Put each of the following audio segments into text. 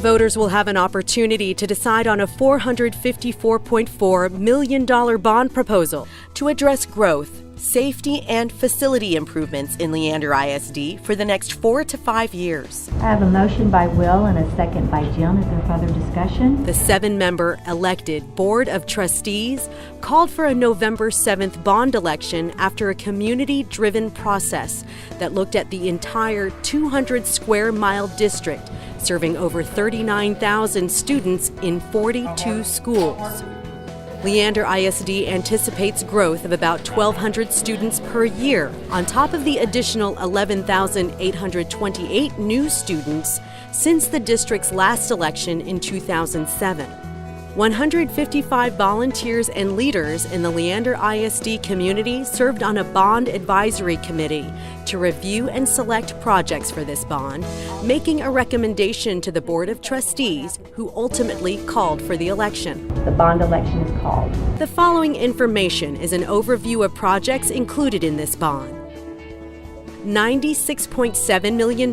Voters will have an opportunity to decide on a $454.4 million bond proposal to address growth, safety, and facility improvements in Leander ISD for the next 4 to 5 years. I have a motion by Will and a second by Jim. Is there further discussion? The 7-member elected Board of Trustees called for a November 7th bond election after a community-driven process that looked at the entire 200-square-mile district, serving over 39,000 students in 42 schools. Leander ISD anticipates growth of about 1,200 students per year, on top of the additional 11,828 new students since the district's last election in 2007. 155 volunteers and leaders in the Leander ISD community served on a bond advisory committee to review and select projects for this bond, making a recommendation to the Board of Trustees, who ultimately called for the election. The bond election is called. The following information is an overview of projects included in this bond. $96.7 million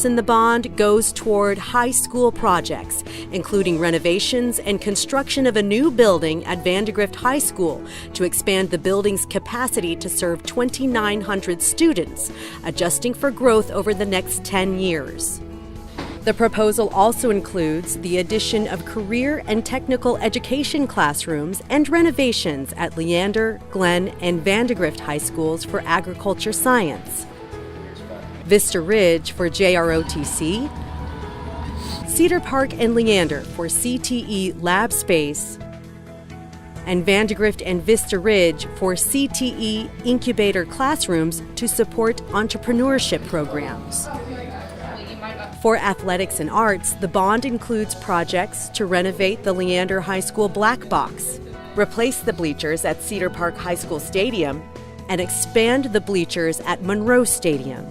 in the bond goes toward high school projects, including renovations and construction of a new building at Vandegrift High School to expand the building's capacity to serve 2,900 students, adjusting for growth over the next 10 years. The proposal also includes the addition of career and technical education classrooms and renovations at Leander, Glen, and Vandegrift High Schools for agriculture science, Vista Ridge for JROTC, Cedar Park and Leander for CTE lab space, and Vandegrift and Vista Ridge for CTE incubator classrooms to support entrepreneurship programs. For athletics and arts, the bond includes projects to renovate the Leander High School black box, replace the bleachers at Cedar Park High School Stadium, and expand the bleachers at Monroe Stadium.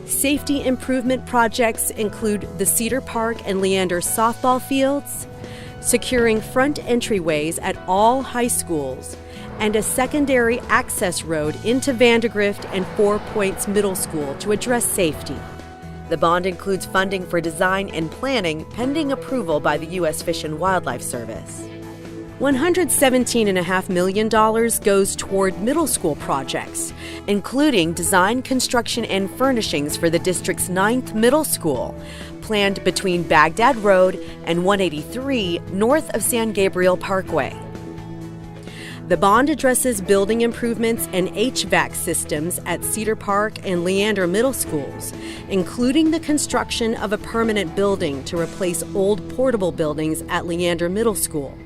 Safety improvement projects include the Cedar Park and Leander softball fields, securing front entryways at all high schools, and a secondary access road into Vandegrift and 4 Points Middle School to address safety. The bond includes funding for design and planning pending approval by the U.S. Fish and Wildlife Service. $117.5 million goes toward middle school projects, including design, construction, and furnishings for the district's 9th middle school, planned between Baghdad Road and 183 north of San Gabriel Parkway. The bond addresses building improvements and HVAC systems at Cedar Park and Leander Middle Schools, including the construction of a permanent building to replace old portable buildings at Leander Middle School.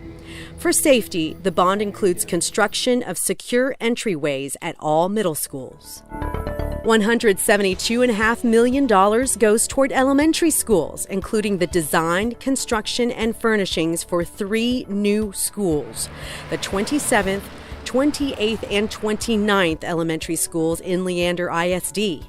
For safety, the bond includes construction of secure entryways at all middle schools. $172.5 million goes toward elementary schools, including the design, construction, and furnishings for 3 new schools, the 27th, 28th, and 29th elementary schools in Leander ISD.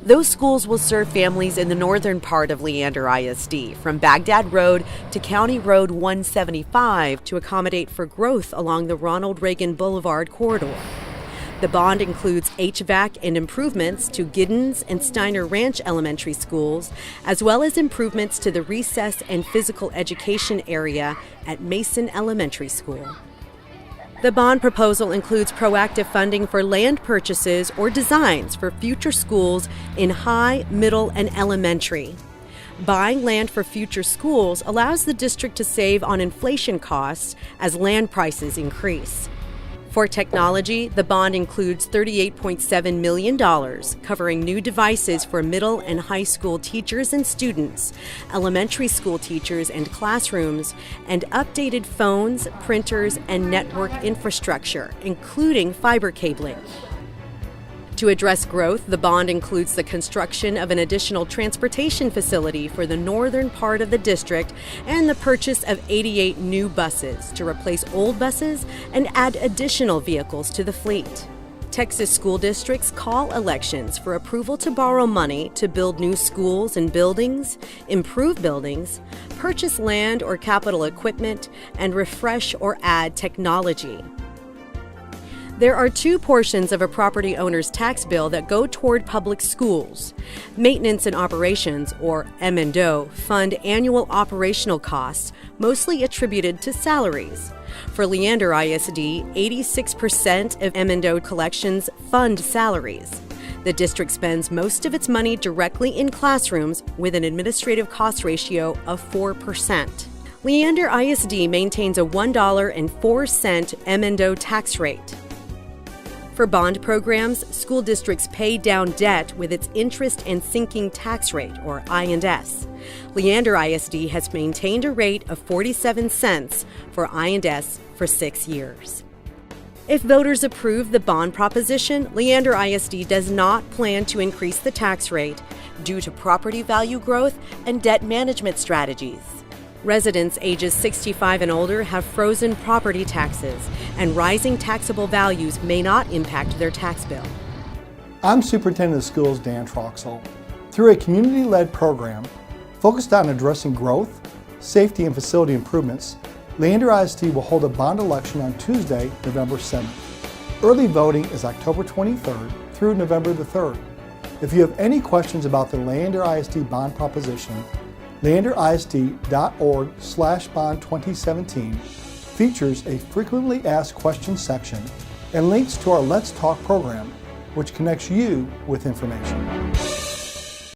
Those schools will serve families in the northern part of Leander ISD, from Baghdad Road to County Road 175 to accommodate for growth along the Ronald Reagan Boulevard corridor. The bond includes HVAC and improvements to Giddens and Steiner Ranch elementary schools, as well as improvements to the recess and physical education area at Mason Elementary School. The bond proposal includes proactive funding for land purchases or designs for future schools in high, middle, and elementary. Buying land for future schools allows the district to save on inflation costs as land prices increase. For technology, the bond includes $38.7 million, covering new devices for middle and high school teachers and students, elementary school teachers and classrooms, and updated phones, printers, and network infrastructure, including fiber cabling. To address growth, the bond includes the construction of an additional transportation facility for the northern part of the district and the purchase of 88 new buses to replace old buses and add additional vehicles to the fleet. Texas school districts call elections for approval to borrow money to build new schools and buildings, improve buildings, purchase land or capital equipment, and refresh or add technology. There are two portions of a property owner's tax bill that go toward public schools. Maintenance and operations, or M&O, fund annual operational costs, mostly attributed to salaries. For Leander ISD, 86% of M&O collections fund salaries. The district spends most of its money directly in classrooms with an administrative cost ratio of 4%. Leander ISD maintains a $1.04 M&O tax rate. For bond programs, school districts pay down debt with its interest and sinking tax rate, or I&S. Leander ISD has maintained a rate of 47 cents for I&S for 6 years. If voters approve the bond proposition, Leander ISD does not plan to increase the tax rate due to property value growth and debt management strategies. Residents ages 65 and older have frozen property taxes, and rising taxable values may not impact their tax bill. I'm Superintendent of Schools Dan Troxel. Through a community-led program focused on addressing growth, safety, and facility improvements, Leander ISD will hold a bond election on Tuesday, November 7th. Early voting is October 23rd through November the 3rd. If you have any questions about the Leander ISD bond proposition, leanderisd.org/bond2017 features a frequently asked questions section and links to our Let's Talk program, which connects you with information.